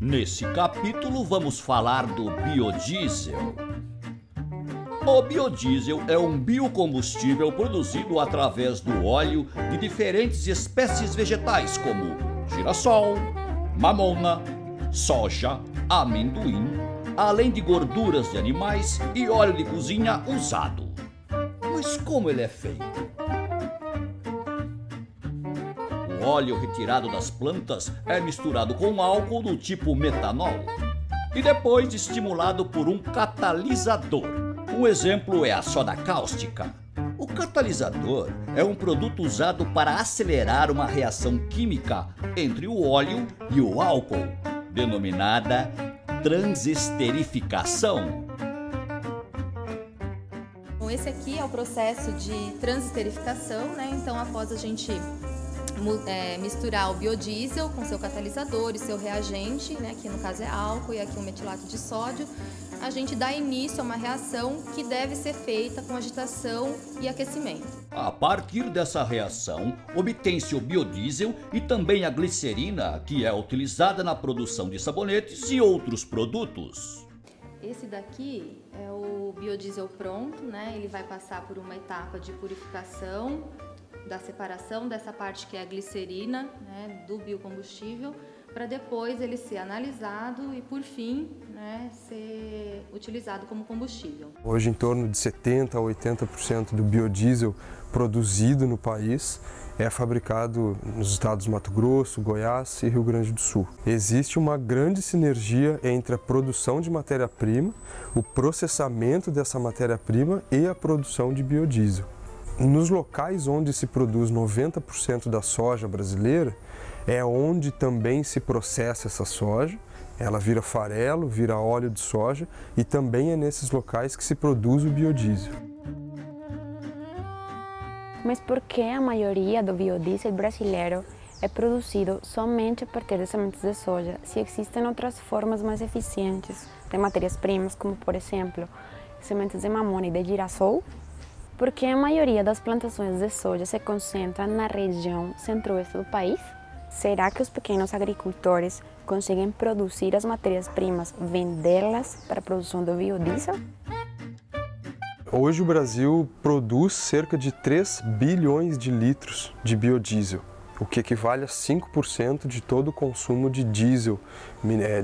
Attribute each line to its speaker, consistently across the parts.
Speaker 1: Nesse capítulo vamos falar do biodiesel. O biodiesel é um biocombustível produzido através do óleo de diferentes espécies vegetais como girassol, mamona, soja, amendoim, além de gorduras de animais e óleo de cozinha usado. Mas como ele é feito? O óleo retirado das plantas é misturado com álcool do tipo metanol e depois estimulado por um catalisador. Um exemplo é a soda cáustica. O catalisador é um produto usado para acelerar uma reação química entre o óleo e o álcool, denominada transesterificação.
Speaker 2: Bom, esse aqui é o processo de transesterificação, né? Então, após a gente misturar o biodiesel com seu catalisador e seu reagente, né, que no caso é álcool e aqui o metilato de sódio, a gente dá início a uma reação que deve ser feita com agitação e aquecimento.
Speaker 1: A partir dessa reação, obtém-se o biodiesel e também a glicerina, que é utilizada na produção de sabonetes e outros produtos.
Speaker 2: Esse daqui é o biodiesel pronto, né? Ele vai passar por uma etapa de purificação, da separação dessa parte que é a glicerina, né, do biocombustível, para depois ele ser analisado e, por fim, né, ser utilizado como combustível.
Speaker 3: Hoje, em torno de 70% a 80% do biodiesel produzido no país é fabricado nos estados de Mato Grosso, Goiás e Rio Grande do Sul. Existe uma grande sinergia entre a produção de matéria-prima, o processamento dessa matéria-prima e a produção de biodiesel. Nos locais onde se produz 90% da soja brasileira, é onde também se processa essa soja, ela vira farelo, vira óleo de soja e também é nesses locais que se produz o biodiesel.
Speaker 4: Mas por que a maioria do biodiesel brasileiro é produzido somente a partir de sementes de soja, se existem outras formas mais eficientes de matérias-primas, como por exemplo, sementes de mamona e de girassol? Porque a maioria das plantações de soja se concentra na região centro-oeste do país? Será que os pequenos agricultores conseguem produzir as matérias-primas, vendê-las para a produção do biodiesel?
Speaker 3: Hoje o Brasil produz cerca de 3 bilhões de litros de biodiesel, o que equivale a 5% de todo o consumo de diesel,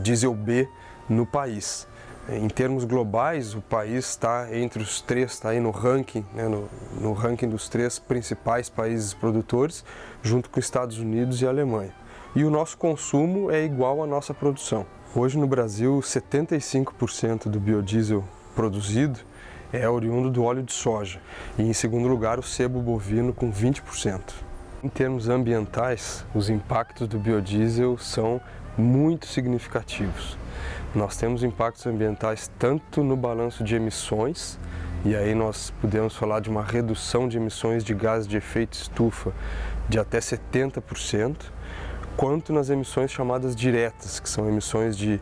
Speaker 3: diesel B no país. Em termos globais, o país está entre os três, está aí no ranking, né, no ranking dos 3 principais países produtores, junto com Estados Unidos e Alemanha. E o nosso consumo é igual à nossa produção. Hoje no Brasil, 75% do biodiesel produzido é oriundo do óleo de soja e, em segundo lugar, o sebo bovino com 20%. Em termos ambientais, os impactos do biodiesel são muito significativos. Nós temos impactos ambientais tanto no balanço de emissões, e aí nós podemos falar de uma redução de emissões de gases de efeito estufa de até 70%, quanto nas emissões chamadas diretas, que são emissões de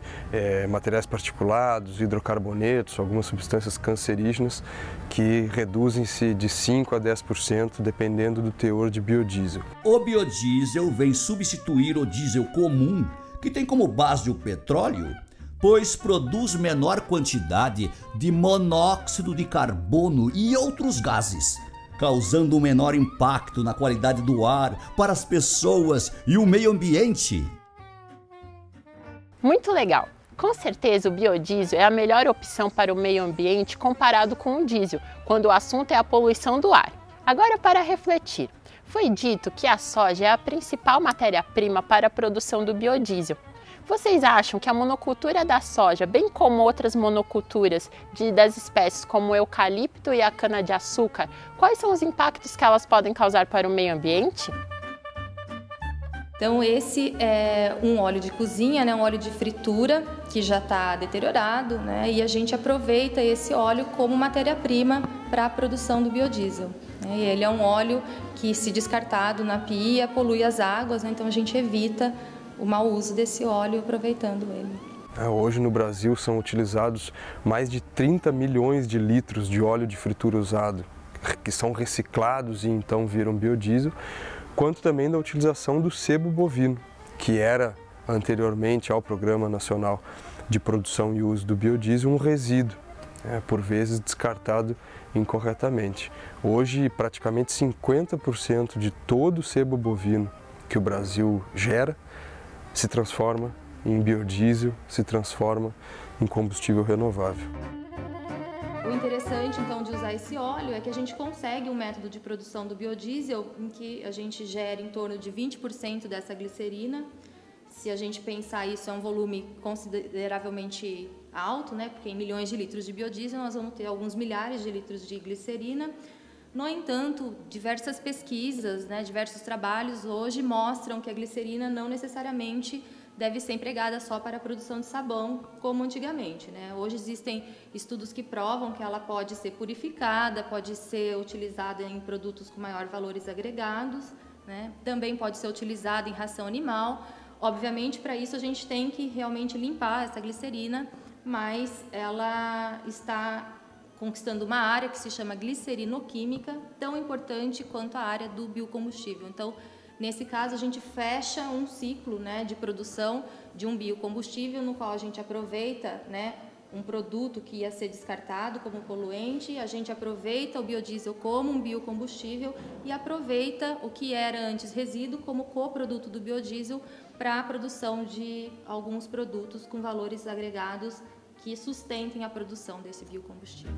Speaker 3: materiais particulados, hidrocarbonetos, algumas substâncias cancerígenas que reduzem-se de 5% a 10% dependendo do teor de biodiesel.
Speaker 1: O biodiesel vem substituir o diesel comum, que tem como base o petróleo, pois produz menor quantidade de monóxido de carbono e outros gases, causando um menor impacto na qualidade do ar para as pessoas e o meio ambiente.
Speaker 5: Muito legal! Com certeza o biodiesel é a melhor opção para o meio ambiente comparado com o diesel, quando o assunto é a poluição do ar. Agora, para refletir, foi dito que a soja é a principal matéria-prima para a produção do biodiesel. Vocês acham que a monocultura da soja, bem como outras monoculturas das espécies como o eucalipto e a cana-de-açúcar, quais são os impactos que elas podem causar para o meio ambiente?
Speaker 2: Então esse é um óleo de cozinha, né, um óleo de fritura que já está deteriorado, né, e a gente aproveita esse óleo como matéria-prima para a produção do biodiesel. Né, ele é um óleo que, se descartado na pia, polui as águas, né, então a gente evita o mau uso desse óleo aproveitando ele.
Speaker 3: Hoje no Brasil são utilizados mais de 30 milhões de litros de óleo de fritura usado, que são reciclados e então viram biodiesel, quanto também da utilização do sebo bovino, que era anteriormente ao Programa Nacional de Produção e Uso do Biodiesel, um resíduo, por vezes descartado incorretamente. Hoje, praticamente 50% de todo o sebo bovino que o Brasil gera se transforma em biodiesel, se transforma em combustível renovável.
Speaker 2: O interessante, então, de usar esse óleo é que a gente consegue um método de produção do biodiesel em que a gente gera em torno de 20% dessa glicerina. Se a gente pensar isso, é um volume consideravelmente alto, né? Porque em milhões de litros de biodiesel nós vamos ter alguns milhares de litros de glicerina. No entanto, diversas pesquisas, né, diversos trabalhos hoje mostram que a glicerina não necessariamente deve ser empregada só para a produção de sabão, como antigamente, né? Hoje existem estudos que provam que ela pode ser purificada, pode ser utilizada em produtos com maior valores agregados, né? Também pode ser utilizada em ração animal. Obviamente, para isso a gente tem que realmente limpar essa glicerina, mas ela está conquistando uma área que se chama glicerinoquímica, tão importante quanto a área do biocombustível. Então, nesse caso, a gente fecha um ciclo, né, de produção de um biocombustível, no qual a gente aproveita, né, um produto que ia ser descartado como poluente, a gente aproveita o biodiesel como um biocombustível e aproveita o que era antes resíduo como coproduto do biodiesel para a produção de alguns produtos com valores agregados que sustentem a produção desse biocombustível.